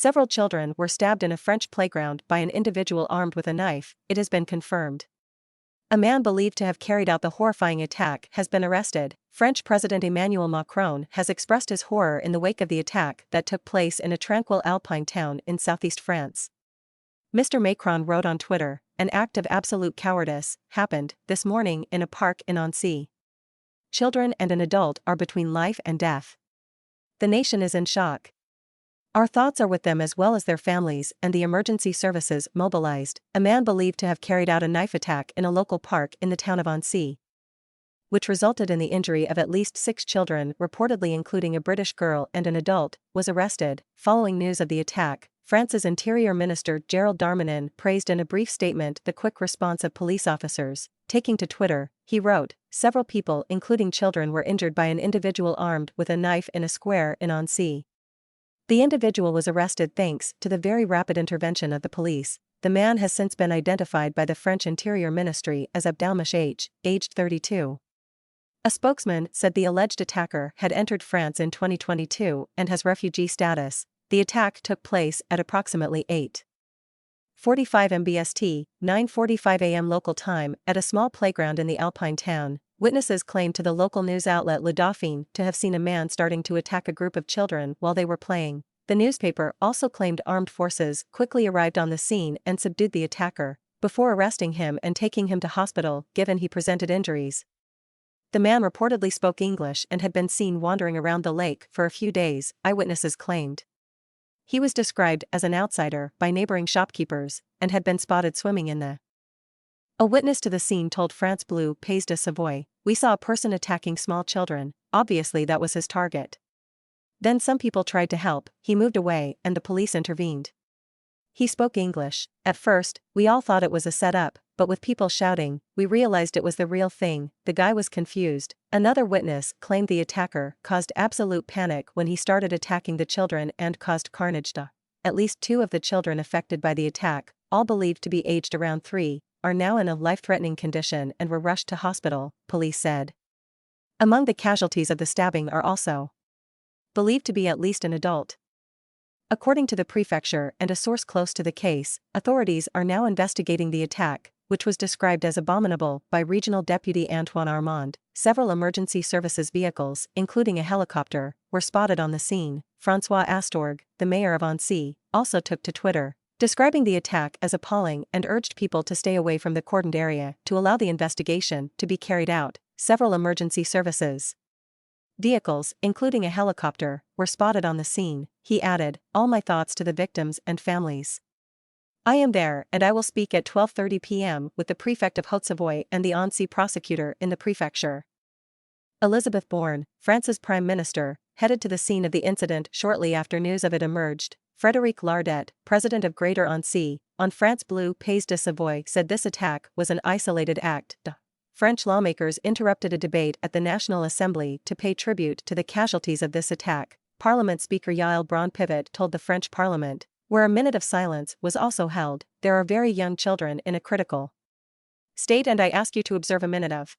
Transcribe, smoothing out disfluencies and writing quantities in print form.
Several children were stabbed in a French playground by an individual armed with a knife, it has been confirmed. A man believed to have carried out the horrifying attack has been arrested. French President Emmanuel Macron has expressed his horror in the wake of the attack that took place in a tranquil alpine town in southeast France. Mr. Macron wrote on Twitter, "An act of absolute cowardice happened this morning in a park in Annecy. Children and an adult are between life and death. The nation is in shock. Our thoughts are with them as well as their families and the emergency services mobilized." A man believed to have carried out a knife attack in a local park in the town of Annecy, which resulted in the injury of at least 6 children, reportedly including a British girl and an adult, was arrested. Following news of the attack, France's Interior Minister Gérald Darmanin praised in a brief statement the quick response of police officers. Taking to Twitter, he wrote, "Several people including children were injured by an individual armed with a knife in a square in Annecy. The individual was arrested thanks to the very rapid intervention of the police." The man has since been identified by the French Interior Ministry as Abdelmach H., aged 32. A spokesman said the alleged attacker had entered France in 2022 and has refugee status. The attack took place at approximately 8:45 MBST, 9:45 AM local time, at a small playground in the Alpine town. Witnesses claimed to the local news outlet Le Dauphin to have seen a man starting to attack a group of children while they were playing. The newspaper also claimed armed forces quickly arrived on the scene and subdued the attacker, before arresting him and taking him to hospital given he presented injuries. The man reportedly spoke English and had been seen wandering around the lake for a few days, eyewitnesses claimed. He was described as an outsider by neighboring shopkeepers and had been spotted swimming in the. A witness to the scene told France Bleu Pays de Savoie, "We saw a person attacking small children, obviously that was his target. Then some people tried to help, he moved away and the police intervened. He spoke English. At first, we all thought it was a setup, but with people shouting, we realized it was the real thing." The guy was confused. Another witness claimed the attacker caused absolute panic when he started attacking the children and caused carnage. At least 2 of the children affected by the attack, all believed to be aged around 3, are now in a life-threatening condition and were rushed to hospital, police said. Among the casualties of the stabbing are also believed to be at least an adult. According to the prefecture and a source close to the case, authorities are now investigating the attack, which was described as abominable by Regional Deputy Antoine Armand. Several emergency services vehicles, including a helicopter, were spotted on the scene. François Astorg, the mayor of Annecy, also took to Twitter, describing the attack as appalling and urged people to stay away from the cordoned area to allow the investigation to be carried out. Several emergency services vehicles, including a helicopter, were spotted on the scene. He added, "All my thoughts to the victims and families. I am there and I will speak at 12:30 p.m. with the prefect of Haute-Savoie and the Annecy prosecutor in the prefecture." Elizabeth Borne, France's prime minister, headed to the scene of the incident shortly after news of it emerged. Frédéric Lardet, president of Greater Annecy, on France Bleu Pays de Savoie said this attack was an isolated act. French lawmakers interrupted a debate at the National Assembly to pay tribute to the casualties of this attack. Parliament Speaker Yael Braun-Pivet told the French Parliament, where a minute of silence was also held, "There are very young children in a critical state and I ask you to observe a minute of